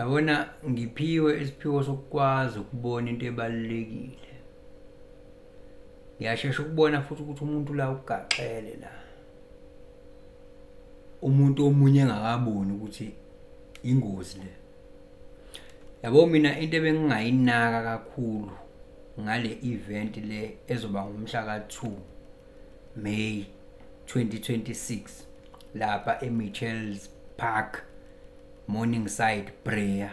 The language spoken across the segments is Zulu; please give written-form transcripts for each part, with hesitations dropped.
Yabona ngiphiwe isiphiwo sokukwazi ukubona into ebalulekile. Ngiyashesha ukubona futhi ukuthi umuntu la ugaxele la. Umuntu omunye engakaboni ukuthi ingozi le. Yabo mina into ebengingayinaka kakhulu ngale event le ezoba ngomhla ka2 May 2026 lapha eMichelle's Park Morningside prayer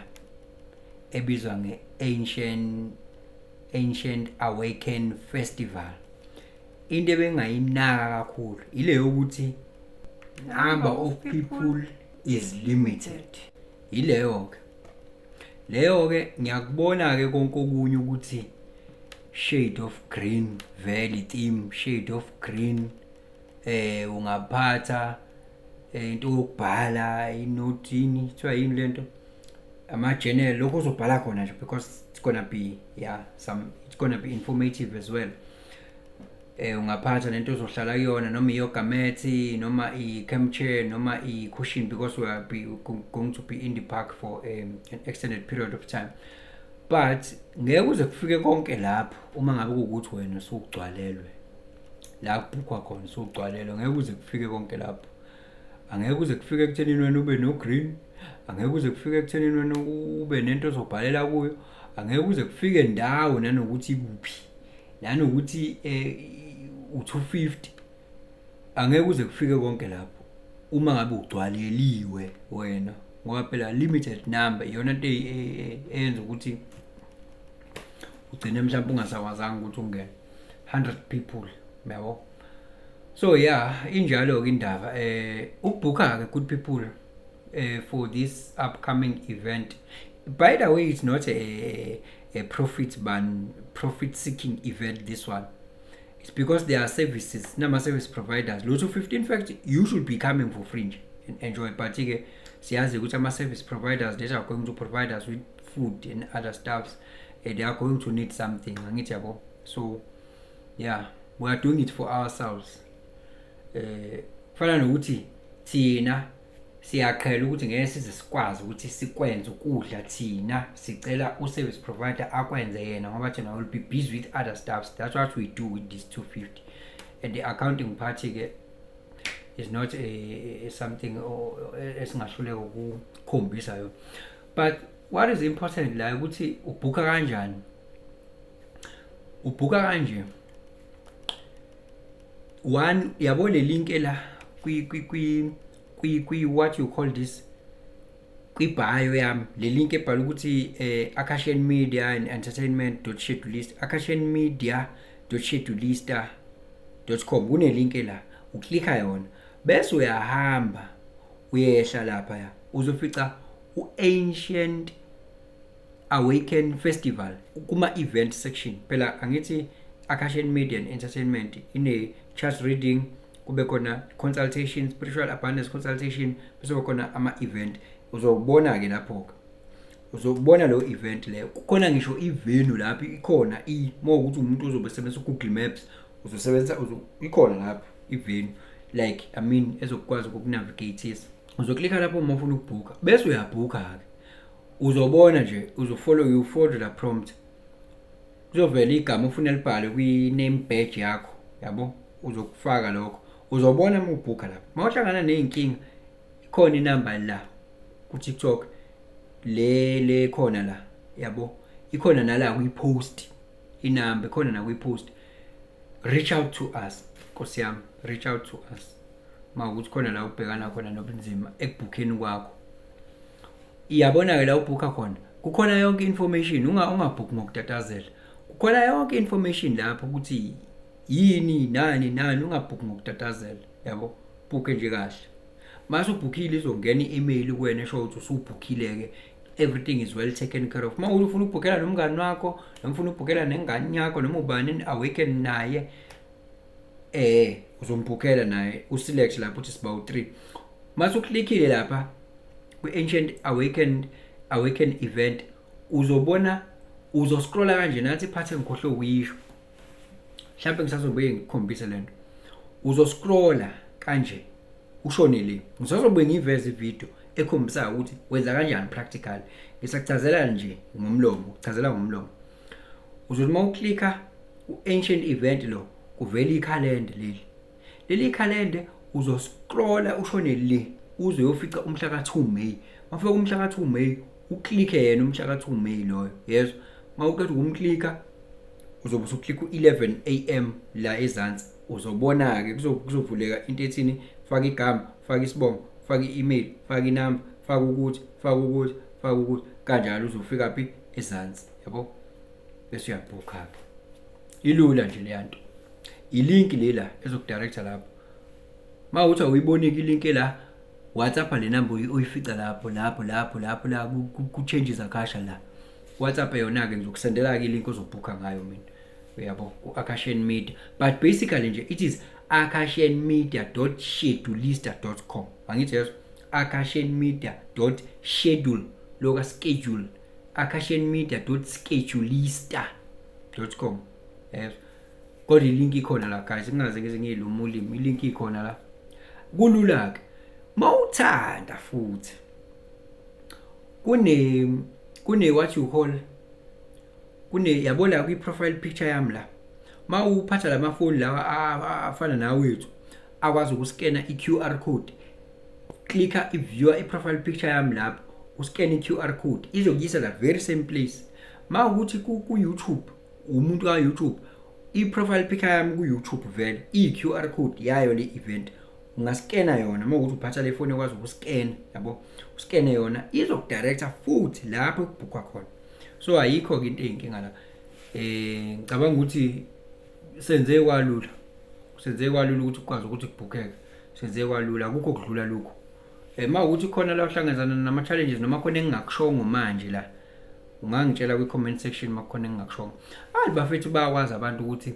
ebizwa nge-Ancient Awaken Festival. Into ebengayinaka kakhulu ile yokuthi number of people is limited. Ileyo ke ngiyakubona ke konke okunye ukuthi shade of green valley theme, shade of green ungaphatha into yokubhala inotini kuthiwa yini lento ama journal lokho uzobhala khona nje because it's gonna be it's gonna be informative as well. Ungaphatha lento ozohlala kuyona noma iyogamethi noma i-camchair noma i-cushion because we are going to be in the park for an extended period of time. But ngeke uze kufike konke lapho uma ngabe ukuthi wena usugcwalelwe la kubukwa khona usugcwalelwe, ngeke uze kufike konke lapho. Angeke uze kufike ekuthenini wena ube no green, angeke uze kufike ekuthenini wena ube nento ozobhalela kuyo, angeke uze kufike ndawo nanokuthi kuphi nanokuthi u250, angeke uze kufike konke lapho uma ngabe ugcwaleliwe wena, ngoba phela limited number iyona into eyenza ukuthi ugcine mhlawumbe ungasakwazanga ukuthi ungene 100 people, yabo. So injalo ke indaba ukubhuka ke good people for this upcoming event. By the way, it's not a profit seeking event, this one. It's because there are services, number service providers. Lots of 15, in fact, you should be coming for free and enjoy. But siyazi ukuthi ama service providers, they are going to provide us with food and other stuffs. They are going to need something. So we are doing it for ourselves. Kufana nokuthi thina siyaqhela ukuthi ngeke size sikwazi ukuthi sikwenze ukudla, thina sicela u-service provider akwenze yena ngoba thina will be busy with other stuffs. That's what we do with this 250. And the accounting party ke is not something esingahluleka ukukhombisa yo. But what is important la ukuthi ubhuka kanjani? Ubhuka kanje. One, yabo le link la kwi what you call this, kwi bio yami le link ebhala ukuthi Akashian Media and Entertainment.schedulist, akashianmedia.schedulista.com kune link la, uklikha yona bese uyahamba uyehla lapha uzofica u-Ancient Awaken Festival kuma event section. Phela angithi Akashian Media and Entertainment ine chart reading, kube khona consultation, spiritual abundance consultation, bese khona ama event. Uzobona ke lapho ke uzobona lo event le, kukhona ngisho ivenue lapho ikhona ukuthi umuntu uzobe sebenzisa Google Maps, uzosebenzisa ikhona lapho ivenue, like ezokwazi ukunavigate. Uzoklikha lapho uma ufuna ukubhuka bese uyabhuka ke, uzobona nje, you follow the prompt, kuzovela igama ufuna libhale kwi name badge yakho, yabo. Uzokufaka lokho, uzobona uma ubhuka lapho. Mawuhlangana nezinkinga ikhona inamba la ku TikTok le khona la, yabo. Ikhona nala kwi-post inamba, ikhona na kwi-post. Reach out to us, Nkosi yami, reach out to us. Mawukuthi khona la ubhekana khona nobunzima ekubhukheni kwakho. Iyabona ke la ubhuka khona, kukhona yonke information, ungabhuki ngokutatazela. Kukhona yonke information lapho ukuthi yini nani ungabhuki ngokutatazela, yabo. Bhuke nje kahle. Mase ubhukhile izongena i-email kuwena esho ukuthi usubhukhile ke, everything is well taken care of. Mawukuthi ufuna ukubhukela nomngani wakho, noma ufuna ukubhukela nengane yakho, noma ubani awaken naye, uzombhukela naye, uselect lapho uthi siba u3. Mase uklikile lapha kwi-Ancient Awaken event, uzobona, uzoscrolla kanje nathi iphathe ngikhohle ukuyisho. Mhlawumbe ngisazobuye ngikhombise lento. Uzoscrolla kanje ushone le. Ngisazobuye ngiveze ivideo ekhombisayo ukuthi wenza kanjani practical. Ngisakuchazela nje ngomlomo, uchazela ngomlomo. Uzothi mawuklikha u-ancient event lo, kuvela ikhalenda leli. Leli khalenda uzoscrolla ushone le, uze uyofica umhla ka-2 May. Mafika umhla ka-2 May, uklikhe yena umhla ka-2 May loyo. Yes. Mawuqeda ukumklikha, uzobe usuklikha u-11 AM la ezansi. Uzobona ke kuzovuleka into ethini, faka igama, faka isibongo, faka i-email, faka inamba, faka ukuthi, faka ukuthi, faka ukuthi, kanjalo uzofika phi ezansi, yabo. Bese uyabhukha ke. Ilula nje le yanto. I-link lela ezokudirecta lapho. Mawuthi awuyiboneki i-link la, WhatsApp le number uyifica lapho la ku-changes akasha la. WhatsApp yona ke ngizokusendela ke i-link ozobhukha ngayo mina. Uyabo ku-Akashian Media, but basically nje it is akashianmedia.schedulista.com. Angithi yeso, akashianmedia.schedule loka schedule, akashianmedia.schedulista.com. Yes. Kodwa i-link ikhona la guys, ngingaze ngize ngiyiluma ulimi, i-link ikhona la. Kulula ke. Mawuthanda futhi kune what you call, yabona kwi-profile picture yami la, mawuphatha lamafoni lawa afana nawethu akwazi ukuskena i-QR code, clicka i-viewer i-profile picture yami lapho, uskene i-QR code izokuyisa la very same place. Mawukuthi ku-YouTube, umuntu ka-YouTube, i-profile picture yami ku-YouTube vele i-QR code yayo le event, ungaskena yona. Mawukuthi uphatha le phone ekwazi ukuskena, yabo, uskene yona izokudirecta futhi lapho kubhukwa khona. So ayikho ke into eyinkinga la. Ngicabanga ukuthi senze kwalula. Senze kwalula ukuthi ukwazi ukuthi kubhukeke. Senze kwalula, akukho kudlula lokho. Mawukuthi khona la uhlangezana nama challenges noma khona engingakushongo manje la, ungangitshela kwi-comment section makhona engingakushongo. Bafethu bayakwazi abantu ukuthi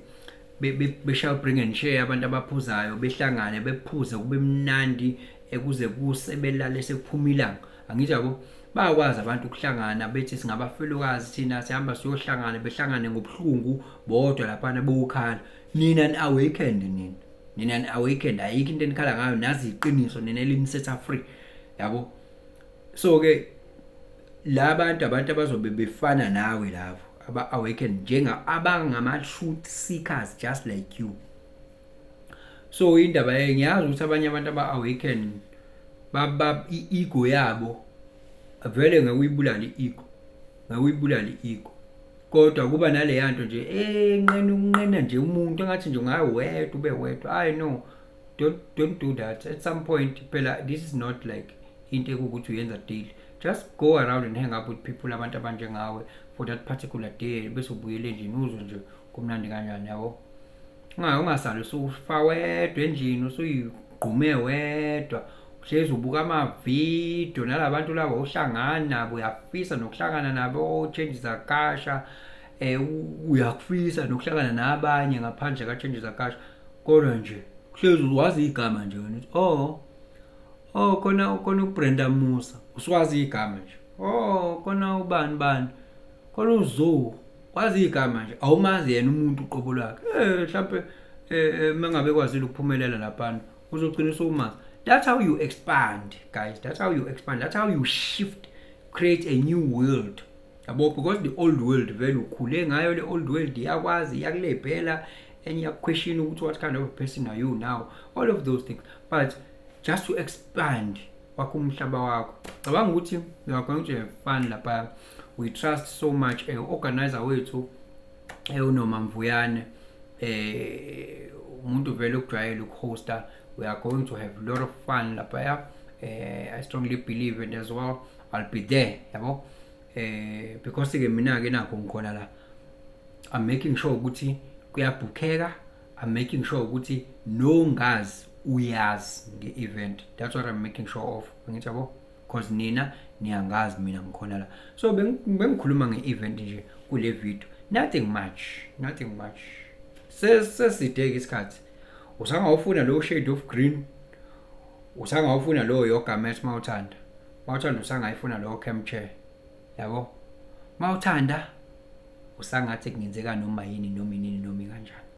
beshaya bring and share, abantu abaphuzayo behlangane bephuze kube mnandi ekuze kusebelale sekuphuma ilanga. Angithi yabo, bayakwazi abantu ukuhlangana bethi singabafelokazi thina sihamba siyohlangana, behlangane ngobuhlungu bodwa lapha bokhala. Nina ni-awakened, nina ni-awakened, ayikho into enikhala ngayo, nazi iqiniso, nina elimsetha free, yabo. So ke abantu abazobe befana nawe labo aba-awakened, abangama-truth seekers just like you. So indaba ngiyazi ukuthi abanye abantu aba-awakened i-ego yabo vele ngekuyibulala i-ego, kodwa kuba nale yanto nje unqena nje umuntu engathi nje ungawedwa ube wedwa. I know, don't do that. At some point phela this is not like into ukuthi uyenza daily. Just go around and hang up with people abantu abanjengawe for that particular day, bese ubuyele nje uzwe nje kumnandi kanjani, yabo. Ungasali usufa wedwa endlini, usuyigqume wedwa, uhlezi ubuka ama-video nalabantu labo uhlangana nabo, uyafisa nokuhlangana nabo changes akasha, uyakufisa nokuhlangana nabanye ngaphandle ka-changes akasha, kodwa nje uhlezi wazi igama nje wena uthi khona uBrenda Musa, uswazi igama nje. Khona ubani khona uZo, wazi igama nje, awumazi yena umuntu uqobo lwakhe. Mhlawumbe mengabe kwazile ukuphumelela lapha uzogcina usumazi. That's how you expand, guys. That's how you expand. That's how you shift, create a new world. Yabo, because the old world vele ukhule ngayo, le old world iyakwazi, iyakulebhela, and question ukuthi what kind of a person are you now, all of those things. But just to expand wakho umhlaba wakho, cabanga ukuthi you are going to have fun lapha. We trust so much organizer wethu uNoma Mvuyane, umuntu vele ukujwayele ukuhosta. We are going to have a lot of fun lapha. I strongly believe it as well. I'll be there, yabo, because ke mina ke nakho ngikhona la. I'm making sure ukuthi kuyabhukeka. I'm making sure ukuthi nongazi uyazi nge-event. That's what I'm making sure of. Ngithi yabo, because nina niyangazi mina ngikhona la. So bengikhuluma nge-event nje kule video. Nothing much. Sesideke isikhathi. Usangawufuna lo shade of green, usangawufuna lo yoga mat mawuthanda usangayifuna lo camp chair, yabo. Mawuthanda usangathi kungenzeka noma yini noma inini noma kanjani.